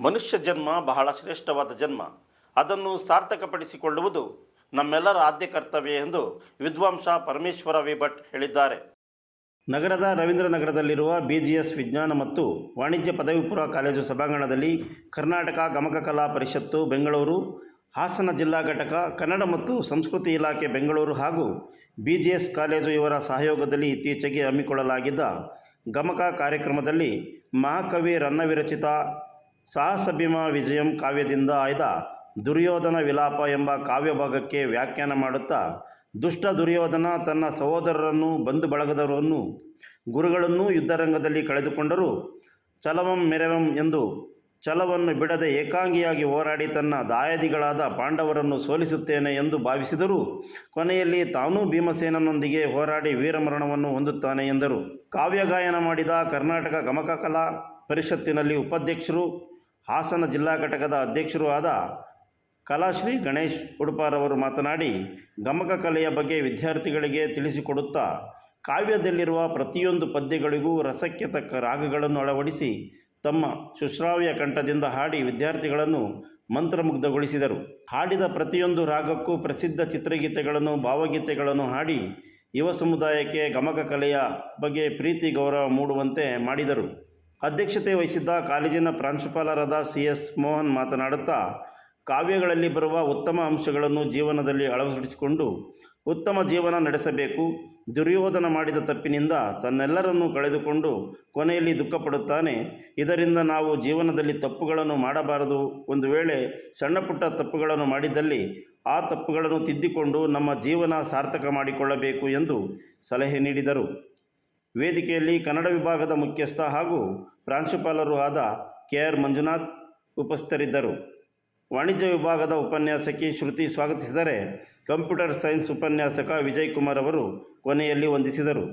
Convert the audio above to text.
ಮನುಷ್ಯ ಜನ್ಮ ಬಹಳ ಶ್ರೇಷ್ಠವಾದ ಜನ್ಮ. ಅದನ್ನು ಸಾರ್ಥಕಪಡಿಸಿಕೊಳ್ಳುವುದು ನಮ್ಮೆಲ್ಲರ ಆದ್ಯ ಕರ್ತವ್ಯ ಎಂದು ವಿದ್ವಾಂಸ ಪರಮೇಶ್ವರ ವಿ ಭಟ್ ಹೇಳಿದ್ದಾರೆ. ನಗರದ ರವೀಂದ್ರನಗರದಲ್ಲಿರುವ BGS ವಿಜ್ಞಾನ ಮತ್ತು ವಾಣಿಜ್ಯ ಪದವಿ ಪೂರ್ವ ಕಾಲೇಜು ಸಭಾಂಗಣದಲ್ಲಿ ಕರ್ನಾಟಕ ಗಮಕ ಕಲಾ ಪರಿಷತ್ತು ಬೆಂಗಳೂರು, ಹಾಸನ ಜಿಲ್ಲಾ ಘಟಕ, ಕನ್ನಡ ಮತ್ತು ಸಂಸ್ಕೃತಿ ಇಲಾಖೆ ಬೆಂಗಳೂರು ಹಾಗೂ BGS ಕಾಲೇಜು ಇವರ ಸಹಯೋಗದಲ್ಲಿ ಇತ್ತೀಚೆಗೆ ಹಮ್ಮಿಕೊಳ್ಳಲಾಗಿದ್ದ ಗಮಕ ಕಾರ್ಯಕ್ರಮದಲ್ಲಿ ಮಹಾಕವಿ ರನ್ನ ವಿರಚಿತ ಸಾಹಸಭೀಮ ವಿಜಯಂ ಕಾವ್ಯದಿಂದ ಆಯ್ದ ದುರ್ಯೋಧನ ವಿಲಾಪ ಎಂಬ ಕಾವ್ಯಭಾಗಕ್ಕೆ ವ್ಯಾಖ್ಯಾನ ಮಾಡುತ್ತಾ, ದುಷ್ಟ ದುರ್ಯೋಧನ ತನ್ನ ಸಹೋದರರನ್ನು, ಬಂಧು ಬಳಗದವರನ್ನು, ಗುರುಗಳನ್ನು ಯುದ್ಧರಂಗದಲ್ಲಿ ಕಳೆದುಕೊಂಡರೂ ಛಲವಂ ಮೆರವಂ ಎಂದು ಛಲವನ್ನು ಬಿಡದೆ ಏಕಾಂಗಿಯಾಗಿ ಹೋರಾಡಿ ತನ್ನ ದಾಯಾದಿಗಳಾದ ಪಾಂಡವರನ್ನು ಸೋಲಿಸುತ್ತೇನೆ ಎಂದು ಭಾವಿಸಿದರೂ ಕೊನೆಯಲ್ಲಿ ತಾನೂ ಭೀಮಸೇನನೊಂದಿಗೆ ಹೋರಾಡಿ ವೀರಮರಣವನ್ನು ಹೊಂದುತ್ತಾನೆ ಎಂದರು. ಕಾವ್ಯಗಾಯನ ಮಾಡಿದ ಕರ್ನಾಟಕ ಗಮಕ ಕಲಾ ಪರಿಷತ್ತಿನಲ್ಲಿ ಉಪಾಧ್ಯಕ್ಷರು, ಹಾಸನ ಜಿಲ್ಲಾ ಘಟಕದ ಅಧ್ಯಕ್ಷರೂ ಆದ ಕಲಾಶ್ರೀ ಗಣೇಶ್ ಉಡುಪಾರವರು ಮಾತನಾಡಿ, ಗಮಕ ಕಲೆಯ ಬಗ್ಗೆ ವಿದ್ಯಾರ್ಥಿಗಳಿಗೆ ತಿಳಿಸಿಕೊಡುತ್ತಾ ಕಾವ್ಯದಲ್ಲಿರುವ ಪ್ರತಿಯೊಂದು ಪದ್ಯಗಳಿಗೂ ರಸಕ್ಕೆ ತಕ್ಕ ರಾಗಗಳನ್ನು ಅಳವಡಿಸಿ ತಮ್ಮ ಸುಶ್ರಾವ್ಯ ಕಂಠದಿಂದ ಹಾಡಿ ವಿದ್ಯಾರ್ಥಿಗಳನ್ನು ಮಂತ್ರಮುಗ್ಧಗೊಳಿಸಿದರು. ಹಾಡಿದ ಪ್ರತಿಯೊಂದು ರಾಗಕ್ಕೂ ಪ್ರಸಿದ್ಧ ಚಿತ್ರಗೀತೆಗಳನ್ನು, ಭಾವಗೀತೆಗಳನ್ನು ಹಾಡಿ ಯುವ ಸಮುದಾಯಕ್ಕೆ ಗಮಕ ಕಲೆಯ ಬಗ್ಗೆ ಪ್ರೀತಿ ಗೌರವ ಮೂಡುವಂತೆ ಮಾಡಿದರು. ಅಧ್ಯಕ್ಷತೆ ವಹಿಸಿದ್ದ ಕಾಲೇಜಿನ ಪ್ರಾಂಶುಪಾಲರಾದ CS ಮೋಹನ್ ಮಾತನಾಡುತ್ತಾ, ಕಾವ್ಯಗಳಲ್ಲಿ ಬರುವ ಉತ್ತಮ ಅಂಶಗಳನ್ನು ಜೀವನದಲ್ಲಿ ಅಳವಡಿಸಿಕೊಂಡು ಉತ್ತಮ ಜೀವನ ನಡೆಸಬೇಕು. ದುರ್ಯೋಧನ ಮಾಡಿದ ತಪ್ಪಿನಿಂದ ತನ್ನೆಲ್ಲರನ್ನೂ ಕಳೆದುಕೊಂಡು ಕೊನೆಯಲ್ಲಿ ದುಃಖಪಡುತ್ತಾನೆ. ಇದರಿಂದ ನಾವು ಜೀವನದಲ್ಲಿ ತಪ್ಪುಗಳನ್ನು ಮಾಡಬಾರದು. ಒಂದು ವೇಳೆ ಸಣ್ಣ ಪುಟ್ಟ ತಪ್ಪುಗಳನ್ನು ಮಾಡಿದ್ದಲ್ಲಿ ಆ ತಪ್ಪುಗಳನ್ನು ತಿದ್ದಿಕೊಂಡು ನಮ್ಮ ಜೀವನ ಸಾರ್ಥಕ ಮಾಡಿಕೊಳ್ಳಬೇಕು ಎಂದು ಸಲಹೆ ನೀಡಿದರು. ವೇದಿಕೆಯಲ್ಲಿ ಕನ್ನಡ ವಿಭಾಗದ ಮುಖ್ಯಸ್ಥ ಹಾಗೂ ಪ್ರಾಂಶುಪಾಲರೂ ಆದ KR ಮಂಜುನಾಥ್ ಉಪಸ್ಥಿತರಿದ್ದರು. ವಾಣಿಜ್ಯ ವಿಭಾಗದ ಉಪನ್ಯಾಸಕಿ ಶ್ರುತಿ ಸ್ವಾಗತಿಸಿದರೆ, ಕಂಪ್ಯೂಟರ್ ಸೈನ್ಸ್ ಉಪನ್ಯಾಸಕ ವಿಜಯ್ ಕುಮಾರ್ ಅವರು ಕೊನೆಯಲ್ಲಿ ವಂದಿಸಿದರು.